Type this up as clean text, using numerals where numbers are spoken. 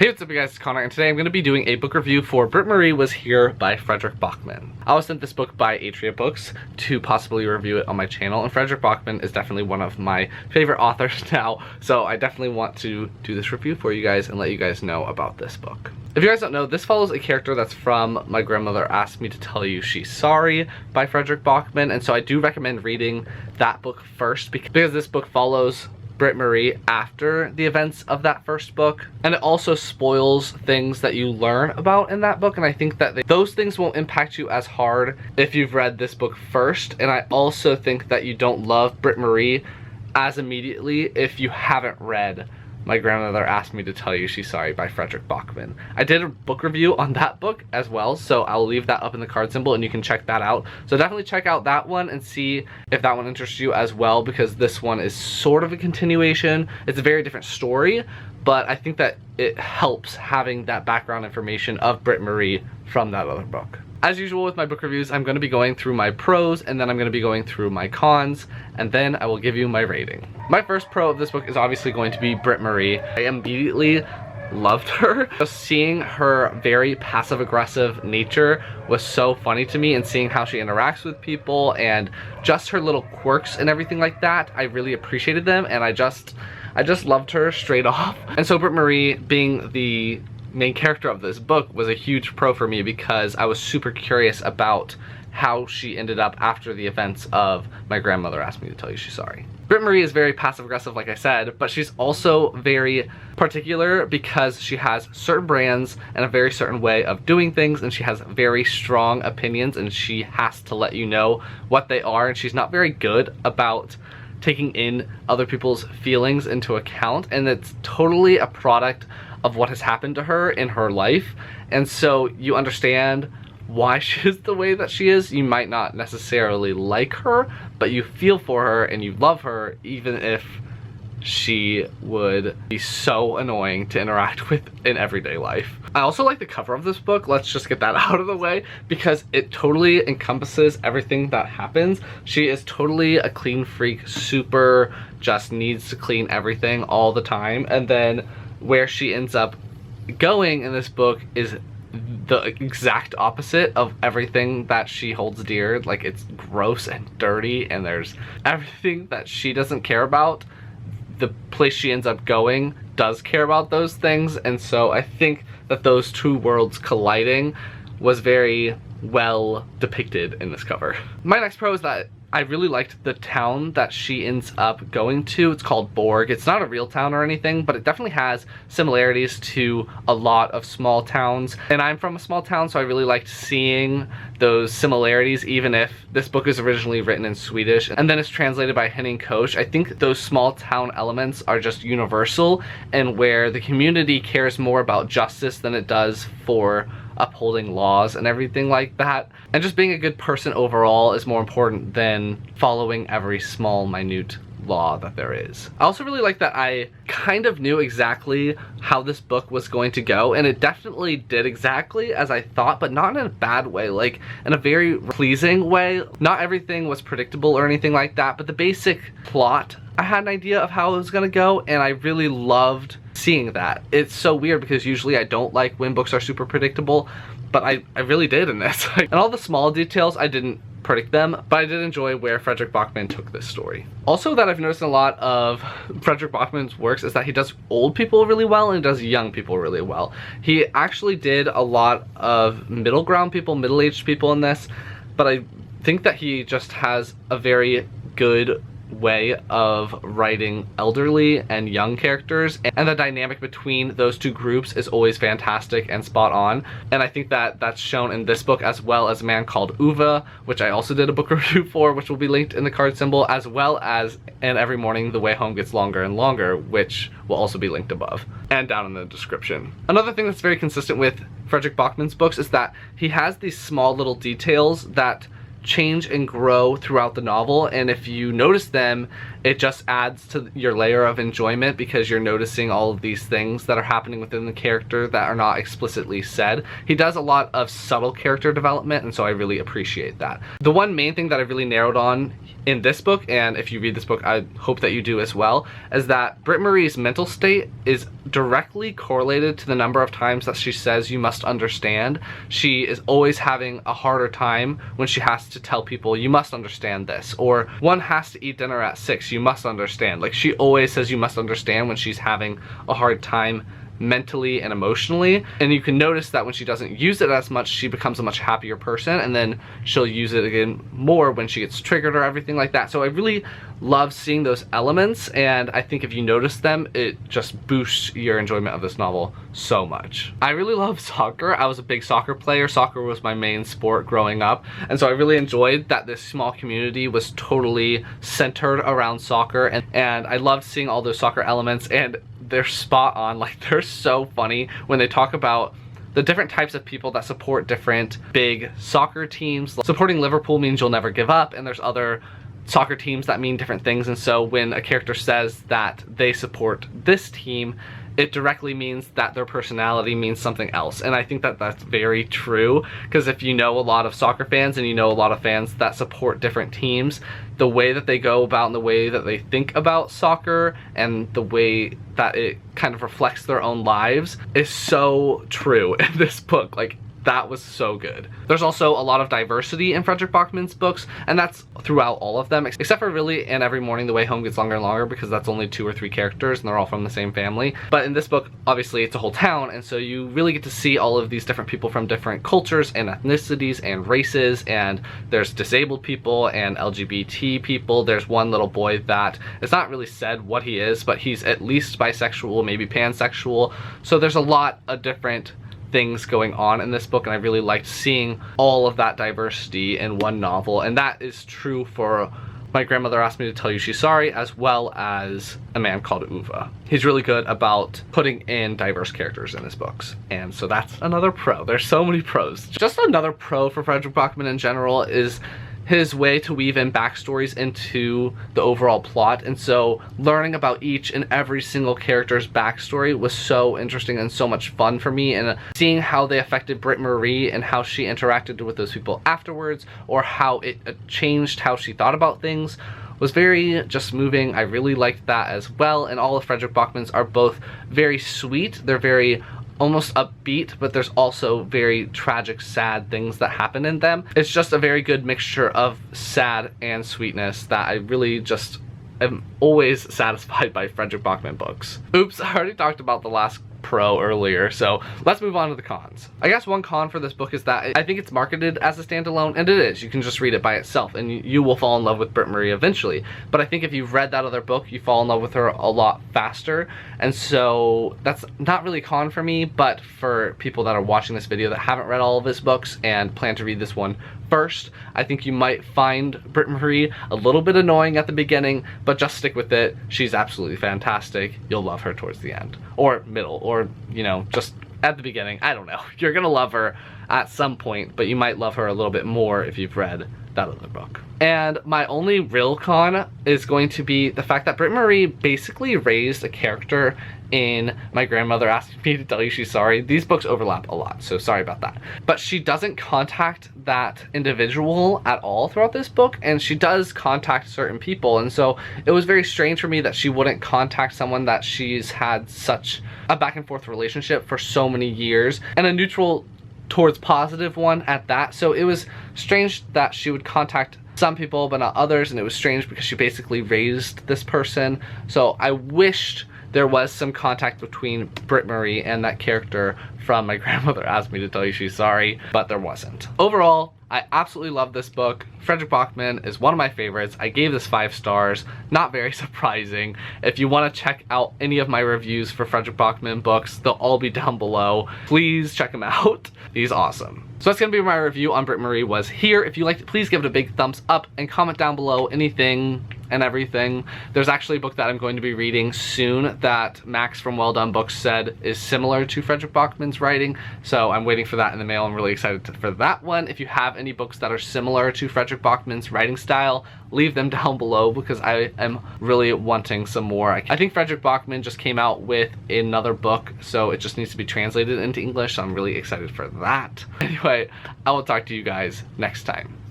Hey, what's up you guys, it's Connor, and today I'm going to be doing a book review for Britt-Marie Was Here by Fredrick Backman. I was sent this book by Atria Books to possibly review it on my channel, and Fredrick Backman is definitely one of my favorite authors now, so I definitely want to do this review for you guys and let you guys know about this book. If you guys don't know, this follows a character that's from My Grandmother Asked Me to Tell You She's Sorry by Fredrick Backman, and so I do recommend reading that book first because this book follows Britt-Marie after the events of that first book, and it also spoils things that you learn about in that book, and I think that those things won't impact you as hard if you've read this book first. And I also think that you don't love Britt-Marie as immediately if you haven't read My Grandmother Asked Me to Tell You She's Sorry by Fredrick Backman. I did a book review on that book as well, so I'll leave that up in the card symbol and you can check that out. So definitely check out that one and see if that one interests you as well, because this one is sort of a continuation. It's a very different story, but I think that it helps having that background information of Britt-Marie from that other book. As usual with my book reviews, I'm going to be going through my pros, and then I'm going to be going through my cons, and then I will give you my rating. My first pro of this book is obviously going to be Britt-Marie. I immediately loved her. Just seeing her very passive-aggressive nature was so funny to me, and seeing how she interacts with people and just her little quirks and everything like that, I really appreciated them, and I just loved her straight off. And so Britt-Marie being the main character of this book was a huge pro for me, because I was super curious about how she ended up after the events of My Grandmother Asked Me to Tell You She's Sorry. Britt-Marie is very passive-aggressive, like I said, but she's also very particular because she has certain brands and a very certain way of doing things, and she has very strong opinions, and she has to let you know what they are, and she's not very good about taking in other people's feelings into account, and it's totally a product of what has happened to her in her life. And so you understand why she is the way that she is. You might not necessarily like her, but you feel for her and you love her, even if she would be so annoying to interact with in everyday life. I also like the cover of this book. Let's just get that out of the way, because it totally encompasses everything that happens. She is totally a clean freak, super just needs to clean everything all the time, and then where she ends up going in this book is the exact opposite of everything that she holds dear. Like, it's gross and dirty, and there's everything that she doesn't care about. The place she ends up going does care about those things, and so I think that those two worlds colliding was very well depicted in this cover. My next pro is that I really liked the town that she ends up going to. It's called Borg. It's not a real town or anything, but it definitely has similarities to a lot of small towns. And I'm from a small town, so I really liked seeing those similarities, even if this book is originally written in Swedish and then it's translated by Henning Koch. I think those small town elements are just universal, and where the community cares more about justice than it does for upholding laws and everything like that. And just being a good person overall is more important than following every small, minute law that there is. I also really like that I kind of knew exactly how this book was going to go, and it definitely did exactly as I thought, but not in a bad way, like in a very pleasing way. Not everything was predictable or anything like that, but the basic plot, I had an idea of how it was gonna go, and I really loved seeing that. It's so weird because usually I don't like when books are super predictable, but I really did in this. And all the small details, I didn't predict them, but I did enjoy where Fredrick Backman took this story. Also, that I've noticed in a lot of Fredrick Backman's works is that he does old people really well and he does young people really well. He actually did a lot of middle ground people, middle-aged people in this, but I think that he just has a very good way of writing elderly and young characters, and the dynamic between those two groups is always fantastic and spot on. And I think that that's shown in this book, as well as A Man Called Uva, which I also did a book review for, which will be linked in the card symbol, as well as And Every Morning the Way Home Gets Longer and Longer, which will also be linked above and down in the description. Another thing that's very consistent with Fredrick Backman's books is that he has these small little details that change and grow throughout the novel, and if you notice them, it just adds to your layer of enjoyment because you're noticing all of these things that are happening within the character that are not explicitly said. He does a lot of subtle character development, and so I really appreciate that. The one main thing that I really narrowed on in this book, and if you read this book I hope that you do as well, is that Britt-Marie's mental state is directly correlated to the number of times that she says you must understand. She is always having a harder time when she has to tell people you must understand this, or one has to eat dinner at 6, you must understand. Like, she always says you must understand when she's having a hard time mentally and emotionally, and you can notice that when she doesn't use it as much, she becomes a much happier person, and then she'll use it again more when she gets triggered or everything like that. So I really love seeing those elements, and I think if you notice them, it just boosts your enjoyment of this novel so much. I really love soccer. I was a big soccer player. Soccer was my main sport growing up, and so I really enjoyed that this small community was totally centered around soccer, and I loved seeing all those soccer elements, and they're spot on. Like, they're so funny when they talk about the different types of people that support different big soccer teams. Supporting Liverpool means you'll never give up, and there's other soccer teams that mean different things, and so when a character says that they support this team, it directly means that their personality means something else. And I think that that's very true, because if you know a lot of soccer fans and you know a lot of fans that support different teams, the way that they go about and the way that they think about soccer and the way that it kind of reflects their own lives is so true in this book. Like, that was so good. There's also a lot of diversity in Fredrik Backman's books, and that's throughout all of them, except for really in Every Morning the Way Home Gets Longer and Longer, because that's only 2 or 3 characters and they're all from the same family. But in this book, obviously it's a whole town, and so you really get to see all of these different people from different cultures and ethnicities and races, and there's disabled people and LGBT people. There's one little boy that it's not really said what he is, but he's at least bisexual, maybe pansexual. So there's a lot of different things going on in this book, and I really liked seeing all of that diversity in one novel, and that is true for My Grandmother Asked Me to Tell You She's Sorry, as well as A Man Called Uva. He's really good about putting in diverse characters in his books, and so that's another pro. There's so many pros. Just another pro for Fredrik Backman in general is his way to weave in backstories into the overall plot, and so learning about each and every single character's backstory was so interesting and so much fun for me, and seeing how they affected Britt-Marie and how she interacted with those people afterwards, or how it changed how she thought about things, was very just moving. I really liked that as well, and all of Fredrik Backman's are both very sweet. They're very almost upbeat, but there's also very tragic, sad things that happen in them. It's just a very good mixture of sad and sweetness that I really just am always satisfied by Fredrik Backman books. Oops, I already talked about the last pro earlier, so let's move on to the cons. I guess one con for this book is that I think it's marketed as a standalone, and it is. You can just read it by itself and you will fall in love with Britt-Marie eventually. But I think if you've read that other book, you fall in love with her a lot faster, and so that's not really a con for me. But for people that are watching this video that haven't read all of his books and plan to read this one first, I think you might find Britt-Marie a little bit annoying at the beginning, but just stick with it. She's absolutely fantastic. You'll love her towards the end, or middle, or, you know, just at the beginning. I don't know. You're gonna love her at some point, but you might love her a little bit more if you've read that other book. And my only real con is going to be the fact that Britt-Marie basically raised a character in My Grandmother Asked Me to Tell You She's Sorry. These books overlap a lot, so sorry about that. But she doesn't contact that individual at all throughout this book, and she does contact certain people, and so it was very strange for me that she wouldn't contact someone that she's had such a back and forth relationship for so many years, and a neutral towards positive one at that. So it was strange that she would contact some people but not others, and it was strange because she basically raised this person. So I wished there was some contact between Britt-Marie and that character from My Grandmother Asked Me to Tell You She's Sorry, but there wasn't. Overall, I absolutely love this book. Fredrik Backman is one of my favorites. I gave this 5 stars. Not very surprising. If you want to check out any of my reviews for Fredrik Backman books, they'll all be down below. Please check them out. He's awesome. So that's going to be my review on Britt-Marie Was Here. If you liked it, please give it a big thumbs up and comment down below anything and everything. There's actually a book that I'm going to be reading soon that Max from Well Done Books said is similar to Fredrik Backman's writing, so I'm waiting for that in the mail. I'm really excited for that one. If you have any books that are similar to Fredrik Backman's writing style, leave them down below because I am really wanting some more. I think Fredrik Backman just came out with another book, so it just needs to be translated into English, so I'm really excited for that. Anyway, I will talk to you guys next time.